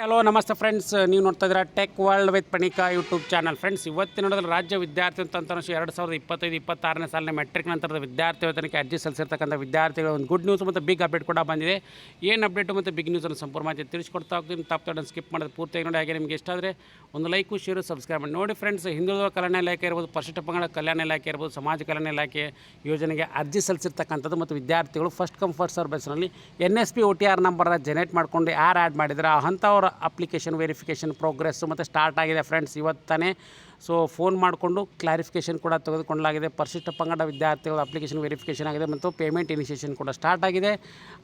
Hello ನಮಸ್ತೆ friends, ನೀವು ನೋಡ್ತಾ ಇದ್ದೀರಾ tech world with Panika YouTube channel. Friends, ಇವತ್ತಿನ ನೋಡಿದ್ರೆ ರಾಜ್ಯ ವಿದ್ಯಾರ್ಥಿ ತಂತ್ರಾಂಶ 2025-26ನೇ ಸಾಲಿನ ಮೆಟ್ರಿಕ್ ನಂತರದ ವಿದ್ಯಾರ್ಥಿ ವೇತನಕ್ಕೆ ಅರ್ಜಿ ಸಲ್ಲಿಸಿರ್ತಕ್ಕಂಥ ವಿದ್ಯಾರ್ಥಿಗಳು ಒಂದು ಗುಡ್ ನ್ಯೂಸ್ ಮತ್ತು ಬಿಗ್ ಅಪ್ಡೇಟ್ ಕೂಡ ಬಂದಿದೆ. ಏನು ಅಪ್ಡೇಟು ಮತ್ತು ಬಿಗ್ ನ್ಯೂಸನ್ನು ಸಂಪೂರ್ಣ ಮಾಹಿತಿ ತಿಳಿಸ್ಕೊಡ್ತಾ ಹೋಗ್ತೀನಿ. ತಪ್ಪು ಸ್ಕಿಪ್ ಮಾಡೋದು ಪೂರ್ತಿಯಾಗಿ ನೋಡಿ. ಹಾಗೆ ನಿಮಗೆ ಇಷ್ಟ ಆದರೆ ಒಂದು ಲೈಕು, ಶೇರು, ಸಬ್ಸ್ಕ್ರೈಬ್ ಮಾಡಿ ನೋಡಿ. ಫ್ರೆಂಡ್ಸ್, ಹಿಂದುಳಿದ ಕಲ್ಯಾಣ ಇಲಾಖೆ ಇರ್ಬೋದು, ಪರಿಶಿಷ್ಟ ಪಂಗಡ ಕಲ್ಯಾಣ ಇಲಾಖೆ ಇರ್ಬೋದು, ಸಮಾಜ ಕಲ್ಯಾಣ ಇಲಾಖೆ ಯೋಜನೆಗೆ ಅರ್ಜಿ ಸಲ್ಲಿಸಿರ್ತಕ್ಕಂಥದ್ದು ಮತ್ತು ವಿದ್ಯಾರ್ಥಿಗಳು ಫಸ್ಟ್ ಕಮ್ ಫಸ್ಟ್ ಸರ್ವ್ ಬೇಸ್ನಲ್ಲಿ NSP OTR ನಂಬರ್ನ ಜನರೇಟ್ ಮಾಡ್ಕೊಂಡು ಯಾರು ಆ್ಯಡ್ ಮಾಡಿದರೆ ಅಂಥವ್ರ ಅಪ್ಲಿಕೇಶನ್ ವೆರಿಫಿಕೇಷನ್ ಪ್ರೋಗ್ರೆಸ್ಸು ಮತ್ತು ಸ್ಟಾರ್ಟ್ ಆಗಿದೆ ಫ್ರೆಂಡ್ಸ್ ಇವತ್ತೇ. ಸೊ ಫೋನ್ ಮಾಡಿಕೊಂಡು ಕ್ಲಾರಿಫಿಕೇಷನ್ ಕೂಡ ತೆಗೆದುಕೊಳ್ಳಲಾಗಿದೆ. ಪರಿಶಿಷ್ಟ ಪಂಗಡ ವಿದ್ಯಾರ್ಥಿಗಳ ಅಪ್ಲಿಕೇಶನ್ ವೆರಿಫಿಕೇಷನ್ ಆಗಿದೆ ಮತ್ತು ಪೇಮೆಂಟ್ ಇನಿಷಿಯೇಷನ್ ಕೂಡ ಸ್ಟಾರ್ಟ್ ಆಗಿದೆ.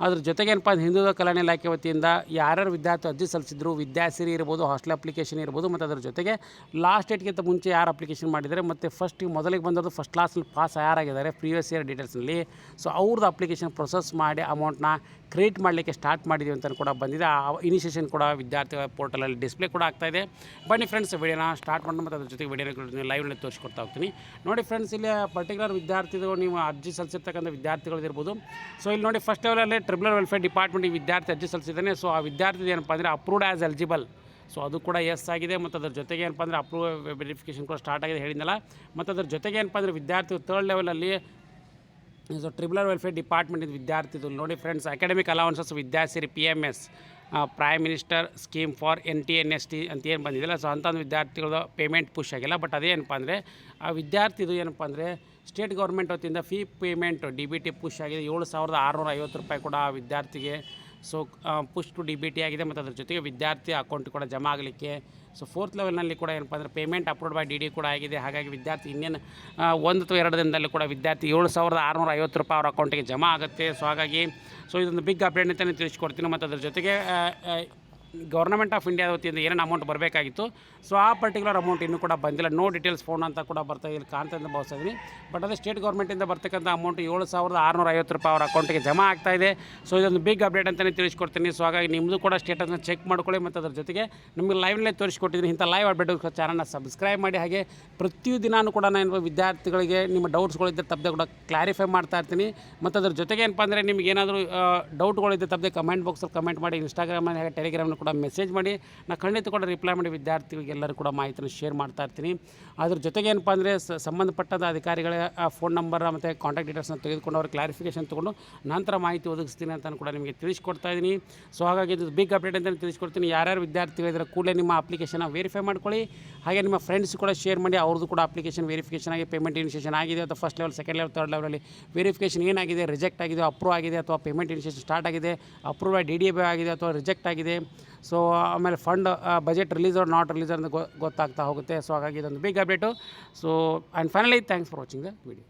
ಅದ್ರ ಜೊತೆಗೆ ಏನಪ್ಪ, ಹಿಂದುಳಿದ ಕಲ್ಯಾಣ ಇಲಾಖೆ ವತಿಯಿಂದ ಯಾರ್ಯಾರು ವಿದ್ಯಾರ್ಥಿ ಅರ್ಜಿ ಸಲ್ಲಿಸಿದ್ರು, ವಿದ್ಯಾಸಿರಿ ಇರ್ಬೋದು, ಹಾಸ್ಟೆಲ್ ಅಪ್ಲಿಕೇಶನ್ ಇರ್ಬೋದು, ಮತ್ತು ಅದರ ಜೊತೆಗೆ ಲಾಸ್ಟ್ ಡೇಟ್ಗಿಂತ ಮುಂಚೆ ಯಾರು ಅಪ್ಲಿಕೇಶನ್ ಮಾಡಿದ್ದಾರೆ ಮತ್ತು ಮೊದಲಿಗೆ ಬಂದವರು ಫಸ್ಟ್ ಕ್ಲಾಸಲ್ಲಿ ಪಾಸ್ ಯಾರಾಗಿದ್ದಾರೆ ಪ್ರೀವಿಯಸ್ ಇಯರ್ ಡೀಟೇಲ್ಸ್ನಲ್ಲಿ, ಸೊ ಅವ್ರದ್ದು ಅಪ್ಲಿಕೇಶನ್ ಪ್ರೊಸೆಸ್ ಮಾಡಿ ಅಮೌಂಟ್ನ ಕ್ರಿಯೇಟ್ ಮಾಡಲಿಕ್ಕೆ ಸ್ಟಾರ್ಟ್ ಮಾಡಿದ್ದೀವಿ ಅಂತ ಕೂಡ ಬಂದಿದೆ. ಆ ಇನಿಷಿಯೇಷನ್ ಕೂಡ ವಿದ್ಯಾರ್ಥಿಗಳ ಪೋರ್ಟಲಲ್ಲಿ ಡಿಸ್ಪ್ಲೇ ಕೂಡ ಆಗ್ತಾಯಿದೆ. ಬನ್ನಿ ಫ್ರೆಂಡ್ಸ್, ವಿಡಿಯೋನ ಸ್ಟಾರ್ಟ್ ಮಾಡಿ ಮತ್ತು ಅದ್ರ ಜೊತೆಗೆ ವಿಡಿಯೋನ ಲೈವ್ನಲ್ಲಿ ತೋರಿಸ್ಕೊಡ್ತಾ ಹೋಗ್ತೀನಿ. ನೋಡಿ ಫ್ರೆಂಡ್ಸ್, ಇಲ್ಲಿ ಪರ್ಟಿಕ್ಯುಲರ್ ವಿದ್ಯಾರ್ಥಿಗಳು ನೀವು ಅರ್ಜಿ ಸಲ್ಲಿಸಿರ್ತಕ್ಕಂಥ ವಿದ್ಯಾರ್ಥಿಗಳಿರ್ಬೋದು. ಸೊ ಇಲ್ಲಿ ನೋಡಿ, ಫಸ್ಟ್ ಲೆವೆಲಲ್ಲಿ ಟ್ರಿಬ್ಯುನಲ್ ವೆಲ್ಫೇರ್ ಡಿಪಾರ್ಟ್ಮೆಂಟಿಗೆ ವಿದ್ಯಾರ್ಥಿ ಅರ್ಜಿ ಸಲ್ಲಿಸಿದ್ದಾನೆ. ಸೊ ಆ ವಿದ್ಯಾರ್ಥಿ ಏನಪ್ಪ ಅಂದರೆ ಅಪ್ರೂವ್ಡ್ ಆ್ಯಸ್ ಎಲಿಜಿಬಲ್, ಸೊ ಅದು ಕೂಡ ಎಸ್ ಆಗಿದೆ. ಮತ್ತು ಅದ್ರ ಜೊತೆಗೆ ಏನಪ್ಪ ಅಂದರೆ ಅಪ್ರೂವ್ ವೆರಿಫಿಕೇಷನ್ ಕೂಡ ಸ್ಟಾರ್ಟ್ ಆಗಿದೆ ಹೇಳಿದ್ನಲ್ಲ. ಮತ್ತು ಅದ್ರ ಜೊತೆಗೆ ಏನಪ್ಪ ಅಂದರೆ ವಿದ್ಯಾರ್ಥಿ ಥರ್ಡ್ ಲೆವೆಲಲ್ಲಿ ಸೊ ಟ್ರಿಬ್ಯುನಲ್ ವೆಲ್ಫೇರ್ ಡಿಪಾರ್ಟ್ಮೆಂಟಿಂದ ವಿದ್ಯಾರ್ಥಿಗಳು ನೋಡಿ friends, academic allowances Vidyasiri PMS prime minister scheme for NTNST ಅಂತ ಏನು ಬಂದಿದೆಯಲ್ಲ, ಸೊ ಅಂಥ ವಿದ್ಯಾರ್ಥಿಗಳು ಪೇಮೆಂಟ್ ಪುಷ್ ಆಗಿಲ್ಲ. ಬಟ್ ಅದೇನಪ್ಪ ಅಂದರೆ ಆ ವಿದ್ಯಾರ್ಥಿದು ಏನಪ್ಪ ಅಂದರೆ ಸ್ಟೇಟ್ ಗೌರ್ಮೆಂಟ್ ವತಿಯಿಂದ ಫೀ ಪೇಮೆಂಟ್ DBT ಪುಷ್ ಆಗಿದೆ. 7,650 ರೂಪಾಯಿ ಕೂಡ ಆ ವಿದ್ಯಾರ್ಥಿಗೆ ಸೊ ಪುಷ್ ಟು DBT ಆಗಿದೆ. ಮತ್ತು ಅದ್ರ ಜೊತೆಗೆ ವಿದ್ಯಾರ್ಥಿ ಅಕೌಂಟ್ ಕೂಡ ಜಮಾ ಆಗಲಿಕ್ಕೆ ಸೊ ಫೋರ್ತ್ ಲೆವೆಲ್ನಲ್ಲಿ ಕೂಡ ಏನಪ್ಪ ಅಂದರೆ ಪೇಮೆಂಟ್ ಅಪ್ರೂವ್ಡ್ ಬೈ DD ಕೂಡ ಆಗಿದೆ. ಹಾಗಾಗಿ ವಿದ್ಯಾರ್ಥಿ ಇನ್ನೇನು 1 ಅಥವಾ 2 ದಿನದಲ್ಲಿ ಕೂಡ ವಿದ್ಯಾರ್ಥಿ 7,650 ರೂಪಾಯಿ ಅವ್ರ ಅಕೌಂಟಿಗೆ ಜಮಾ ಆಗುತ್ತೆ. ಸೊ ಹಾಗಾಗಿ ಇದೊಂದು ಬಿಗ್ ಅಪ್ಡೇಟ್ ಅಂತಲೇ ತಿಳಿಸ್ಕೊಡ್ತೀನಿ. ಮತ್ತು ಅದ್ರ ಜೊತೆಗೆ ಗೌರ್ಮೆಂಟ್ ಆಫ್ ಇಂಡಿಯಾ ವತಿಯಿಂದ ಏನೇನು ಅಮೌಂಟ್ ಬರಬೇಕಾಗಿತ್ತು, ಸೊ ಆ ಪರ್ಟಿಕ್ಯುಲರ್ ಅಮೌಂಟ್ ಇನ್ನೂ ಕೂಡ ಬಂದಿಲ್ಲ. ನೋ ಡೀಟೇಲ್ಸ್ ಫೋನ್ ಅಂತ ಕೂಡ ಬರ್ತಾ ಇಲ್ಲಿ ಕಾಣ್ತಂತ ಭಾವಿಸ್ತಾ ಇದ್ದೀನಿ. ಬಟ್ ಅದೇ ಸ್ಟೇಟ್ ಗೌರ್ಮೆಂಟಿಂದ ಬರ್ತಕ್ಕಂಥ ಅಮೌಂಟ್ 7,650 ರೂಪಾಯಿ ಅವ್ರ ಅಕೌಂಟಿಗೆ ಜಮಾ ಆಗ್ತಾಯಿದೆ. ಸೊ ಇದೊಂದು ಬಿಗ್ ಅಪ್ಡೇಟ್ ಅಂತಲೇ ತಿಳಿಸ್ಕೊಡ್ತೀನಿ. ಸೊ ಹಾಗಾಗಿ ನಿಮ್ಮದು ಕೂಡ ಸ್ಟೇಟಸ್ನ ಚೆಕ್ ಮಾಡ್ಕೊಳ್ಳಿ. ಮತ್ತು ಅದ್ರ ಜೊತೆಗೆ ನಿಮಗೆ ಲೈವ್ನಲ್ಲೇ ತೋರಿಸ್ಕೊಟ್ಟಿದ್ದೀನಿ. ಇಂಥ ಲೈವ್ ಅಪ್ಡೇಟ್ ಚಾನಲ್ನ ಸಬ್ಸ್ಕ್ರೈಬ್ ಮಾಡಿ. ಹಾಗೆ ಪ್ರತಿದಿನಾನು ಕೂಡ ನಾನು ವಿದ್ಯಾರ್ಥಿಗಳಿಗೆ ನಿಮ್ಮ ಡೌಟ್ಸ್ಗಳಿದ್ದರೆ ತಪ್ಪದೆ ಕೂಡ ಕ್ಲಾರಿಫೈ ಮಾಡ್ತಾ ಇರ್ತೀನಿ. ಮತ್ತು ಅದ್ರ ಜೊತೆಗೆ ಏನಪ್ಪ ಅಂದರೆ ನಿಮ್ಗೆ ಏನಾದರೂ ಡೌಟ್ಗಳಿದ್ದರೆ ತಪ್ಪದೆ ಕಮೆಂಟ್ ಬಾಕ್ಸಲ್ಲಿ ಕಮೆಂಟ್ ಮಾಡಿ, ಇನ್ಸ್ಟಾಗ್ರಾಮಲ್ಲಿ ಹಾಗೆ ಟೆಲಿಗ್ರಾಮ್ನ ಕೂಡ ಮೆಸೇಜ್ ಮಾಡಿ. ನಾನು ಖಂಡಿತ ಕೂಡ ರಿಪ್ಲೈ ಮಾಡಿ ವಿದ್ಯಾರ್ಥಿಗಳಿಗೆಲ್ಲರೂ ಕೂಡ ಮಾಹಿತಿನ ಶೇರ್ ಮಾಡ್ತಾ ಇರ್ತೀನಿ. ಅದ್ರ ಜೊತೆಗೆ ಏನಪ್ಪ ಅಂದರೆ ಸಂಬಂಧಪಟ್ಟದ ಅಧಿಕಾರಿಗಳ ಫೋನ್ ನಂಬರ್ ಮತ್ತು ಕಾಂಟ್ಯಾಕ್ಟ್ ಡೀಟೇಲ್ಸ್ನ ತೆಗೆದುಕೊಂಡು ಅವ್ರ ಕ್ಲಾರಿಫಿಕೇಷನ್ ತೊಗೊಂಡು ನಂತರ ಮಾಹಿತಿ ಒದಗಿಸ್ತೀನಿ ಅಂತ ಕೂಡ ನಿಮಗೆ ತಿಳಿಸ್ಕೊಡ್ತಾ ಇದ್ದೀನಿ. ಸೊ ಹಾಗಾಗಿ ಇದು ಬಿಗ್ ಅಪ್ಡೇಟ್ ಅಂತ ತಿಳಿಸ್ಕೊಡ್ತೀನಿ. ಯಾರ್ಯಾರು ವಿದ್ಯಾರ್ಥಿಗಳಿದ್ರೆ ಕೂಡಲೇ ನಿಮ್ಮ ಅಪ್ಲಿಕೇಶನ್ ವೆರಿಫೈ ಮಾಡ್ಕೊಳ್ಳಿ. ಹಾಗೆ ನಿಮ್ಮ ಫ್ರೆಂಡ್ಸ್ ಕೂಡ ಶೇರ್ ಮಾಡಿ, ಅವ್ರದ್ದು ಕೂಡ ಅಪ್ಲಿಕೇಶನ್ ವೆರಿಫಿಕೇಷನ್ ಆಗಿ ಪೇಮೆಂಟ್ ಇನಿಷಿಯೇಷನ್ ಆಗಿದೆ ಅಥವಾ first level, second level, third ಲೆವೆಲಲ್ಲಿ ವೆರಿಫಿಕೇಷನ್ ಏನಾಗಿದೆ, ರಿಜೆಕ್ಟ್ ಆಗಿದೆ, ಅಪ್ರೂವ್ ಆಗಿದೆ ಅಥವಾ ಪೇಮೆಂಟ್ ಇನಿಷಿಯೇಷನ್ ಸ್ಟಾರ್ಟ್ ಆಗಿದೆ, ಅಪ್ರೂವ್ ಬೈ DDA ಆಗಿದೆ ಅಥವಾ ರಿಜೆಕ್ಟ್ ಆಗಿದೆ. ಸೊ ಆಮೇಲೆ fund budget release or not release ಅಂತ ಗೊತ್ತಾಗ್ತಾ ಹೋಗುತ್ತೆ. ಸೊ ಹಾಗಾಗಿ ಇದೊಂದು big update. So and finally thanks for watching the video.